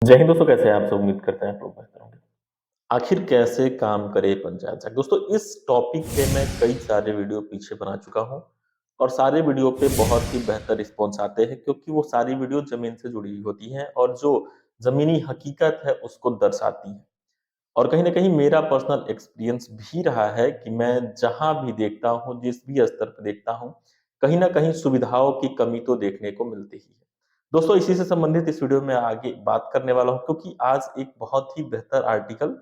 जय हिंद दोस्तों, कैसे हैं आप सब? उम्मीद करते हैं आप लोग बेहतर होंगे। आखिर कैसे काम करे पंचायत राज? दोस्तों, इस टॉपिक पे मैं कई सारे वीडियो पीछे बना चुका हूँ और सारे वीडियो पे बहुत ही बेहतर रिस्पॉन्स आते हैं क्योंकि वो सारी वीडियो ज़मीन से जुड़ी हुई होती हैं और जो ज़मीनी हकीकत है उसको दर्शाती हैं। और कहीं न कहीं मेरा पर्सनल एक्सपीरियंस भी रहा है कि मैं जहाँ भी देखता हूँ, जिस भी स्तर पे देखता हूँ, कहीं न कहीं सुविधाओं की कमी तो देखने को मिलती ही है। दोस्तों, इसी से संबंधित इस वीडियो में आगे बात करने वाला हूँ क्योंकि आज एक बहुत ही बेहतर आर्टिकल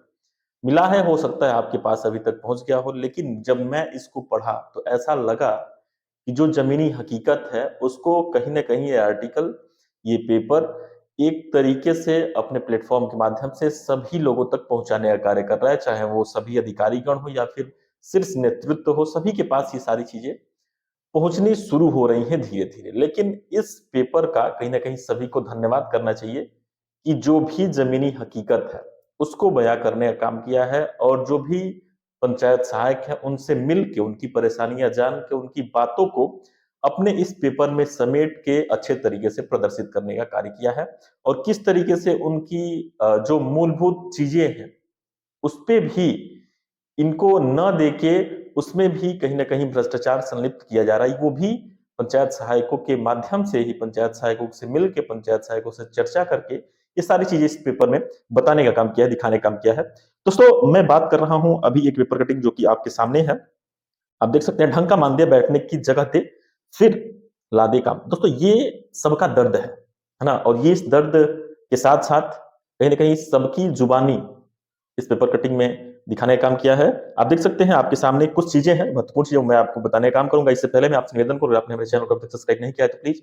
मिला है, हो सकता है आपके पास अभी तक पहुँच गया हो, लेकिन जब मैं इसको पढ़ा तो ऐसा लगा कि जो ज़मीनी हकीकत है, उसको कहीं न कहीं ये आर्टिकल, ये पेपर एक तरीके से अपने प्लेटफ़ॉर्म के माध्यम से सभी लोगों तक पहुँचाने का कार्य कर रहा है, चाहे वो सभी अधिकारीगण हो या फिर शीर्ष नेतृत्व हो, सभी के पास ये सारी चीज़ें पहुँचनी शुरू हो रही हैं धीरे-धीरे। लेकिन इस पेपर का कहीं न कहीं सभी को धन्यवाद करना चाहिए कि जो भी ज़मीनी हकीकत है, उसको बयाँ करने का काम किया है और जो भी पंचायत सहायक हैं, उनसे मिल के, उनकी परेशानियाँ जान के, उनकी बातों को अपने इस पेपर में समेट के अच्छे तरीके से प्रदर्शित करने का कार्य किया है और किस तरीके से उनकी जो मूलभूत चीज़ें हैं, उसपे भी इनको न देके उसमें भी कहीं न कहीं भ्रष्टाचार संलिप्त किया जा रहा है। वो भी पंचायत सहायकों के माध्यम से ही, पंचायत सहायकों से मिल के, पंचायत सहायकों से चर्चा करके, ये सारी चीज़ें इस पेपर में बताने का काम किया है, दिखाने का काम किया है। दोस्तों, मैं बात कर रहा हूँ अभी एक पेपर कटिंग जो कि आपके सामने है। आप देख सकते हैं, ढंग का मानदेय बैठने की जगह दे, फिर ला दे काम। दोस्तों, ये सबका दर्द है ना? और ये इस दर्द के साथ-साथ कहीं न कहीं सबकी जुबानी इस पेपर कटिंग में दिखाने का काम किया है। आप देख सकते हैं, आपके सामने कुछ चीज़ें हैं, महत्वपूर्ण चीज़ें मैं आपको बताने का काम करूँगा। इससे पहले मैं आपसे निवेदन करूँ, आपने हमारे चैनल को अभी तक सब्सक्राइब नहीं किया है तो प्लीज़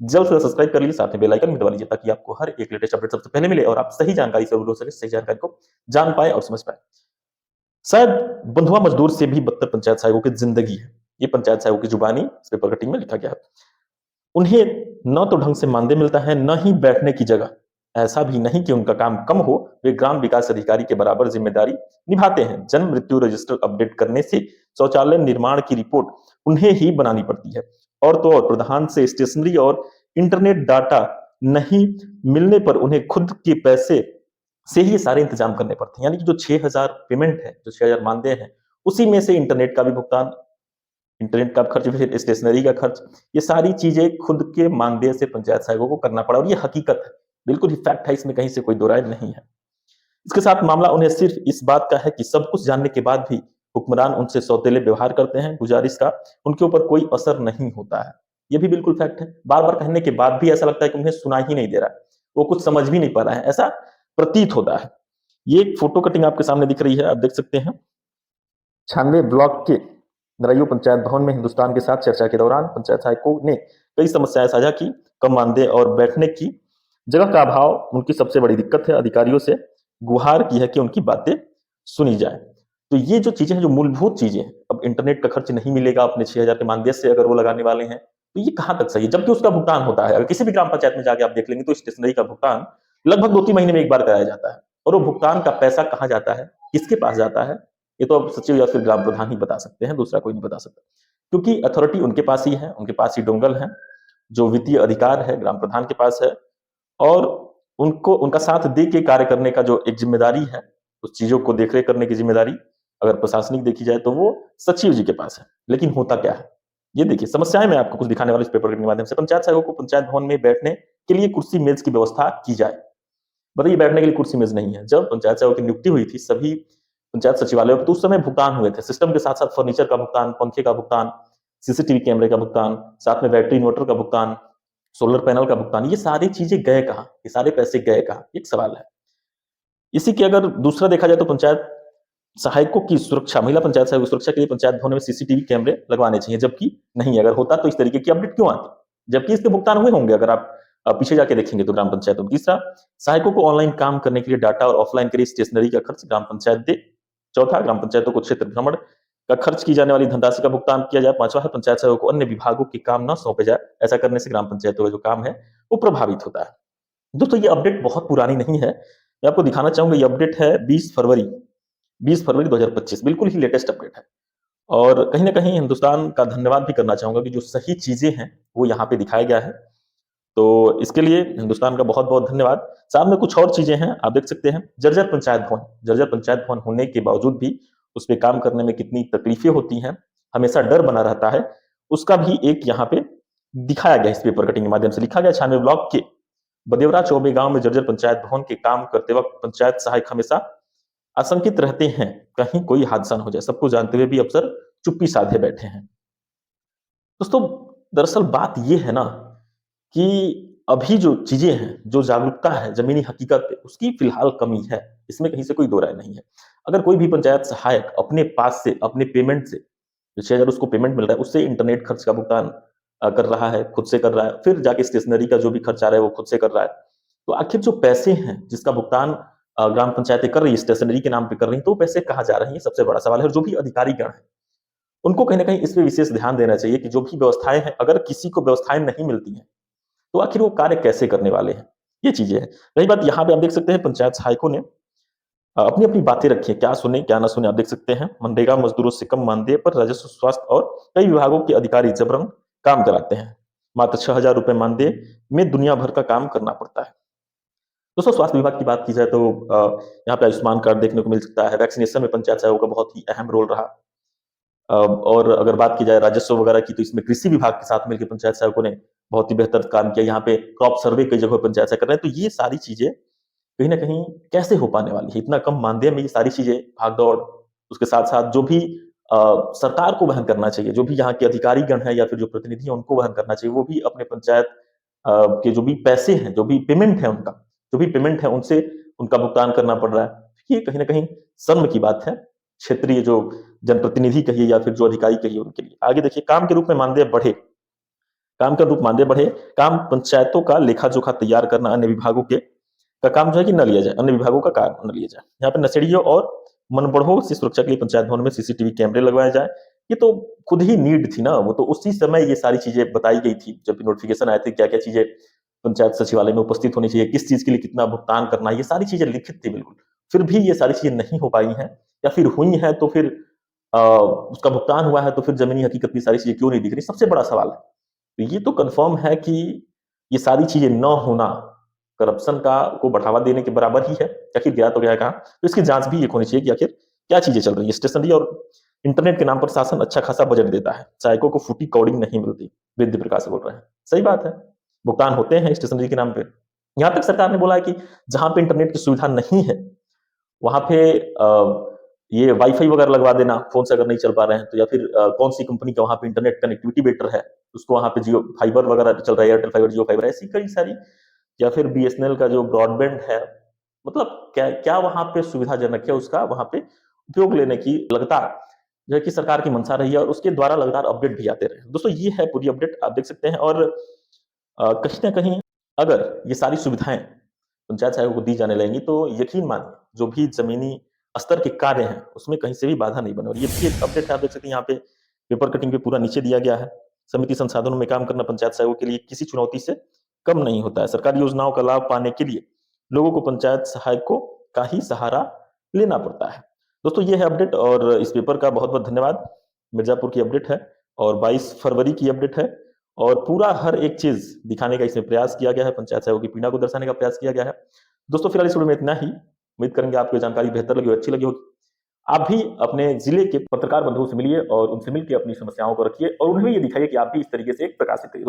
जल्द से जल्द सब्सक्राइब कर लीजिए, साथ में बेल आइकन भी दबा लीजिए ताकि आपको हर एक लेटेस्ट अपडेट सबसे पहले मिले और आप सही जानकारी से रूबरू हो सके, सही जानकारी को जान पाएँ और समझ पाएँ। शायद बंधुआ मजदूर से भी बदतर पंचायत सहायकों की ज़िंदगी है। ये पंचायत सहायकों की जुबानी इस पेपर कटिंग में लिखा गया है। उन्हें न तो ढंग से मानदेय मिलता है, न ही बैठने की जगह। ऐसा भी नहीं कि उनका काम कम हो, वे ग्राम विकास अधिकारी के बराबर ज़िम्मेदारी निभाते हैं। जन्म मृत्यु रजिस्टर अपडेट करने से शौचालय निर्माण की रिपोर्ट उन्हें ही बनानी पड़ती है। और तो और प्रधान से स्टेशनरी और इंटरनेट डाटा नहीं मिलने पर उन्हें खुद के पैसे से ही ये सारे इंतज़ाम करने पड़ते हैं। यानी कि जो 6,000 पेमेंट है, जो 6,000 मानदेय है, उसी में से इंटरनेट का भी भुगतान, इंटरनेट का खर्च, फिर स्टेशनरी का खर्च, ये सारी चीज़ें खुद के मानदेय से पंचायत सहायकों को करना पड़ा और ये हकीकत है। बिल्कुल ही फैक्ट है, इसमें कहीं से कोई दो राय नहीं है। इसके साथ मामला उन्हें सिर्फ इस बात का है कि सब कुछ जानने के बाद भी हुक्मरान उनसे सौतेले व्यवहार करते हैं, गुजारिश का उनके ऊपर कोई असर नहीं होता है। ये भी बिल्कुल फैक्ट है। बार-बार कहने के बाद भी ऐसा लगता है कि उन्हें सुना ही नहीं दे रहा है। वो कुछ समझ भी नहीं पा रहा है, ऐसा प्रतीत होता है। ये एक फोटो कटिंग आपके सामने दिख रही है, आप देख सकते हैं। 96 ब्लॉक के नरैयो पंचायत भवन में हिंदुस्तान के साथ चर्चा के दौरान पंचायत सहायकों ने कई समस्याएं साझा की। कम मानदेय और बैठने की जगह का अभाव उनकी सबसे बड़ी दिक्कत है। अधिकारियों से गुहार की है कि उनकी बातें सुनी जाए। तो ये जो चीजें हैं, जो मूलभूत चीजें हैं, अब इंटरनेट का खर्च नहीं मिलेगा अपने 6,000 के मानदेय से अगर वो लगाने वाले हैं, तो ये कहाँ तक सही है? जबकि उसका भुगतान होता है। अगर किसी भी ग्राम पंचायत में जाके आप देख लेंगे तो स्टेशनरी का भुगतान लगभग 2-3 महीने में एक बार कराया जाता है। और वो भुगतान का पैसा कहाँ जाता है, किसके पास जाता है, ये तो अब सचिव या फिर ग्राम प्रधान ही बता सकते हैं, दूसरा कोई नहीं बता सकता। क्योंकि अथॉरिटी उनके पास ही है, उनके पास ही डोंगल है, जो वित्तीय अधिकार है ग्राम प्रधान के पास है और उनको उनका साथ दे के कार्य करने का जो एक ज़िम्मेदारी है, उस चीज़ों को देख-रेख करने की ज़िम्मेदारी अगर प्रशासनिक देखी जाए तो वो सचिव जी के पास है। लेकिन होता क्या है? ये देखिए, समस्याएँ मैं आपको कुछ दिखाने वाला हूँ इस पेपर के माध्यम से। पंचायत सहायकों को पंचायत भवन में बैठने के लिए कुर्सी मेज़ की व्यवस्था की जाए। बताइए, बैठने के लिए कुर्सी मेज़ नहीं है। जब पंचायत सेवक की नियुक्ति हुई थी सभी पंचायत सचिवालयों में, तो उस समय भुगतान हुए थे। सिस्टम के साथ-साथ फर्नीचर का भुगतान, पंखे का भुगतान, सीसीटीवी कैमरे का भुगतान, साथ में बैटरी इन्वर्टर का भुगतान, सोलर पैनल का भुगतान, ये सारी चीज़ें गए कहाँ? ये सारे पैसे गए कहाँ? एक सवाल है। इसी के अगर दूसरा देखा जाए तो पंचायत सहायकों की सुरक्षा, महिला पंचायत सहायक की सुरक्षा के लिए पंचायत भवन में सीसीटीवी कैमरे लगवाने चाहिए, जबकि नहीं, अगर होता तो इस तरीके की अपडेट क्यों आती? जबकि इसके भुगतान हुए होंगे अगर आप पीछे जाके देखेंगे तो ग्राम पंचायतों में। तीसरा, सहायकों को ऑनलाइन काम करने के लिए डाटा और ऑफलाइन के लिए स्टेशनरी का खर्च ग्राम पंचायत दे। चौथा, ग्राम पंचायतों को क्षेत्र भ्रमण का खर्च की जाने वाली धनराशि का भुगतान किया जाए। पांचवा है, पंचायत सहायकों को अन्य विभागों के काम न सौंपे जाए। ऐसा करने से ग्राम पंचायतों का जो काम है वो प्रभावित होता है। दोस्तों, ये अपडेट बहुत पुरानी नहीं है। मैं आपको दिखाना चाहूंगा, ये अपडेट है 20 फरवरी 2025, बिल्कुल ही लेटेस्ट अपडेट है। और कहीं न कहीं हिंदुस्तान का धन्यवाद भी करना चाहूँगा कि जो सही चीज़ें हैं, वो यहाँ पे दिखाया गया है। तो इसके लिए हिंदुस्तान का बहुत-बहुत धन्यवाद। साथ में कुछ और चीज़ें हैं, आप देख सकते हैं जर्जर पंचायत भवन होने के बावजूद भी उस पे काम करने में कितनी तकलीफ़ें होती हैं, हमेशा डर बना रहता है, उसका भी एक यहाँ पे दिखाया गया है इस पेपर कटिंग के माध्यम से। लिखा गया 96 ब्लॉक के बदेवरा चौबे गाँव में जर्जर पंचायत भवन के काम करते वक़्त पंचायत सहायक हमेशा आशंकित रहते हैं, कहीं कोई हादसा न हो जाए। सब कुछ जानते हुए भी अफ़सर चुप्पी साधे बैठे हैं। दोस्तों, दरअसल बात ये है ना कि अभी जो चीज़ें हैं, जो जागरूकता है ज़मीनी हकीकत पे, उसकी फ़िलहाल कमी है। इसमें कहीं से कोई दो राय नहीं है। अगर कोई भी पंचायत सहायक अपने पास से, अपने पेमेंट से, जैसे अगर उसको पेमेंट मिल रहा है, उससे इंटरनेट खर्च का भुगतान कर रहा है, खुद से कर रहा है, फिर जाके स्टेशनरी का जो भी खर्च आ रहा है, वो खुद से कर रहा है। तो आखिर जो पैसे हैं, जिसका भुगतान ग्राम पंचायतें कर रही हैं, स्टेशनरी के नाम पे कर रही हैं, तो वो पैसे कहाँ जा रहे हैं? ये सबसे बड़ा सवाल है और जो भी अधिकारीगण हैं, उनको कहीं न कहीं इस पे विशेष ध्यान देना चाहिए कि जो भी व्यवस्थाएँ हैं, अगर किसी को व्यवस्थाएँ नहीं मिलती हैं, तो आखिर वो कार्य कैसे करने वाले हैं? ये चीज़ें हैं। रही बात यहाँ पे आप देख सकते हैं पंचायत सहायकों ने अपनी-अपनी बातें रखी हैं, क्या सुने, क्या ना सुने आप देख सकते हैं। मनरेगा मज़दूरों से कम मानदेय पर राजस्व, स्वास्थ्य और कई विभागों के अधिकारी जबरन काम कराते हैं। मात्र ₹6000 मानदेय में दुनिया भर का काम करना पड़ता है। दोस्तों, स्वास्थ्य विभाग की बात की जाए तो यहाँ पे आयुष्मान कार्ड देखने को मिल सकता है। वैक्सीनेशन में पंचायत सहायकों का बहुत ही अहम रोल रहा। और अगर बात की जाए राजस्व वगैरह की, तो इसमें कृषि विभाग के साथ मिलकर पंचायत सहायकों ने बहुत ही बेहतर काम किया। यहाँ पे क्रॉप सर्वे कई जगह पंचायत से कर रहे हैं, तो ये सारी चीज़ें कहीं न कहीं कैसे हो पाने वाली है? इतना कम मानदेय में ये सारी चीज़ें, भाग-दौड़, उसके साथ-साथ जो भी अ, सरकार को वहन करना चाहिए, जो भी यहाँ के अधिकारीगण हैं या फिर जो प्रतिनिधि हैं, उनको वहन करना चाहिए, वो भी अपने पंचायत के जो भी पैसे हैं, जो भी पेमेंट है उनका, जो भी पेमेंट है, उनसे उनका भुगतान करना पड़ रहा है। ये कहीं न कहीं शर्म की बात है, क्षेत्रीय जो जनप्रतिनिधि कहिए या फिर जो अधिकारी कहिए उनके लिए। आगे देखिए, काम के रूप में मानदेय बढ़े, काम का रूप मानदेय बढ़े, काम पंचायतों का लेखा-जोखा तैयार करना अन्य विभागों के का काम जो है कि न लिया जाए, अन्य विभागों का काम न लिया जाए। यहाँ पे नशेड़ियों और मनबड़ों से सुरक्षा के लिए पंचायत भवन में सीसीटीवी कैमरे लगवाए जाएँ। ये तो खुद ही नीड थी ना, वो तो उसी समय ये सारी चीज़ें बताई गई थी, जब नोटिफ़िकेशन आए थे, क्या-क्या चीज़ें पंचायत सचिवालय में उपस्थित होनी चाहिए, किस चीज़ के लिए कितना भुगतान करना है, ये सारी चीज़ें लिखित थी बिल्कुल। फिर भी ये सारी चीज़ें नहीं हो पाई हैं या फिर हुई हैं तो फिर उसका भुगतान हुआ है तो फिर ज़मीनी हकीकत में सारी चीज़ें क्यों नहीं दिख रही? सबसे बड़ा सवाल है। तो ये तो कन्फर्म है कि ये सारी चीज़ें न होना करप्शन का को बढ़ावा देने के बराबर ही है। आखिर गया तो गया कहाँ? तो इसकी जाँच भी एक होनी चाहिए कि आखिर क्या चीज़ें चल रही हैं। स्टेशनरी और इंटरनेट के नाम पर शासन अच्छा खासा बजट देता है। सहायकों को फूटी कौड़ी नहीं मिलती। वेद प्रकाश बोल रहे हैं। सही बात है। भुगतान होते हैं स्टेशनरी के नाम पे। यहाँ तक सरकार ने बोला है कि जहाँ पे इंटरनेट की सुविधा नहीं है, वहाँ पे ये वाईफ़ाई वगैरह लगवा देना, फ़ोन से अगर नहीं चल पा रहे हैं तो, या फिर कौन-सी कंपनी का वहाँ पे इंटरनेट कनेक्टिविटी बेटर है, उसको वहाँ पे जियो फाइबर वगैरह चल रहा है, एयरटेल फाइबर, जियो फाइबर, ऐसी कई सारी, या फिर बीएसएनएल का जो ब्रॉडबैंड है, मतलब क्या क्या वहाँ पे सुविधाजनक है, उसका वहाँ पे उपयोग लेने की लगातार जो है कि सरकार की मंशा रही है और उसके द्वारा लगातार अपडेट भी आते रहे। दोस्तों, ये है पूरी अपडेट, आप देख सकते हैं। और कहीं न कहीं अगर ये सारी सुविधाएँ पंचायत सहायकों को दी जाने लगेंगी, तो यकीन मानिए जो भी ज़मीनी स्तर के कार्य हैं, उसमें कहीं से भी बाधा नहीं बने। और ये भी एक अपडेट है, आप देख सकते हैं यहाँ पे पेपर कटिंग पे पूरा नीचे दिया गया है। समिति संसाधनों में काम करना पंचायत सहायकों के लिए किसी चुनौती से कम नहीं होता है। सरकारी योजनाओं का लाभ पाने के लिए लोगों को पंचायत सहायकों का ही सहारा लेना पड़ता है। दोस्तों, ये है अपडेट और इस पेपर का बहुत-बहुत धन्यवाद। मिर्ज़ापुर की अपडेट है और 22 फरवरी की अपडेट है और पूरा हर एक चीज़ दिखाने का इसमें प्रयास किया गया है, पंचायत सहायकों की पीड़ा को दर्शाने का प्रयास किया गया है। दोस्तों, फिलहाल इस वीडियो में इतना ही। उम्मीद करेंगे आपको ये जानकारी बेहतर लगी हो, अच्छी लगी होगी। आप भी अपने ज़िले के पत्रकार बंधुओं से मिलिए और उनसे मिलके अपनी समस्याओं को रखिए और उन्हें भी ये दिखाइए कि आप भी इस तरीके से एक प्रकाशित करिए।